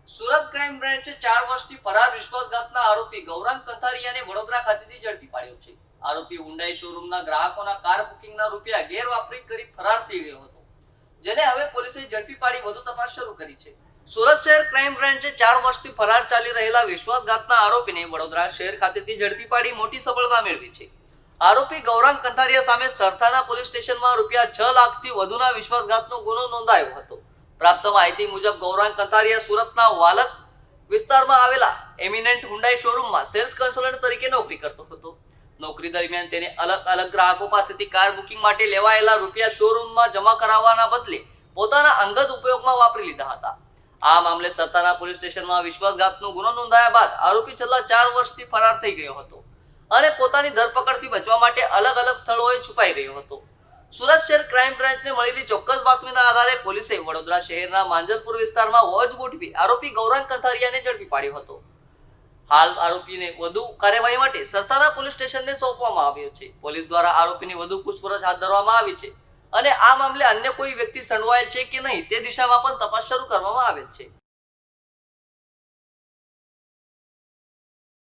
Surat crime બ્રાન્ચે 4 વર્ષથી ફરાર વિશ્વાસઘાતના આરોપી ગૌરાંગ કંથારિયાને વડોદરા ખાતેથી ઝડપી પાડ્યો છે। આરોપી હુન્ડાઈ શોરૂમના ગ્રાહકોના કાર બુકિંગના રૂપિયા ગેરવાપરી કરી ફરાર થઈ ગયો હતો, જેને હવે પોલીસે ઝડપી પાડી વધુ તપાસ શરૂ કરી છે। સુરત શહેર ક્રાઇમ બ્રાન્ચે 4 વર્ષથી ફરાર ચાલી રહેલા વિશ્વાસઘાતના આરોપીને વડોદરા શહેર ખાતેથી ઝડપી પાડી મોટી સફળતા મેળવી છે। આરોપી ગૌરાંગ કંથારિયા સામે સરથાના પોલીસ સ્ટેશનમાં રૂપિયા 6 લાખથી વધુના વિશ્વાસઘાતનો ગુનો નોંધાયો હતો। પ્રાપ્ત માહિતી મુજબ ગૌરાંગ કંથારિયા સુરતના વાલક વિસ્તારમાં આવેલા એમિનેન્ટ હુન્ડાઈ શોરૂમમાં સેલ્સ કન્સલ્ટન્ટ તરીકે નોકરી કરતો હતો। નોકરી દરમિયાન તેને અલગ અલગ ગ્રાહકો પાસેથી કાર બુકિંગ માટે લેવાયેલા રૂપિયા શોરૂમમાં જમા કરાવવાના બદલે પોતાના અંગત ઉપયોગમાં વાપરી લીધા હતા। આ મામલે સરથાના પોલીસ સ્ટેશનમાં વિશ્વાસઘાતનો ગુનો નોંધાયા બાદ આરોપી છેલ્લા 4 વર્ષથી ફરાર થઈ ગયો હતો અને પોતાની ધરપકડથી બચવા માટે અલગ અલગ સ્થળોએ છુપાઈ રહ્યો હતો। સુરત શહેર ક્રાઇમ બ્રાન્ચને મળેલી ચોક્કસ બાતમીના આધારે પોલીસે વડોદરા શહેરના માંજલપુર વિસ્તારમાં વોચ ગોઠવી આરોપી ગૌરાંગ કંથારિયાને ઝડપી પાડ્યો હતો। હાલ આરોપીને વધુ કાર્યવાહી માટે સરથાના પોલીસ સ્ટેશનને સોંપવામાં આવ્યો છે। પોલીસ દ્વારા આરોપીની વધુ પૂછપરછ હાથ ધરવામાં આવી છે અને આ મામલે અન્ય કોઈ વ્યક્તિ સંડોવાયેલ છે કે નહીં તે દિશામાં પણ તપાસ શરૂ કરવામાં આવેલ છે।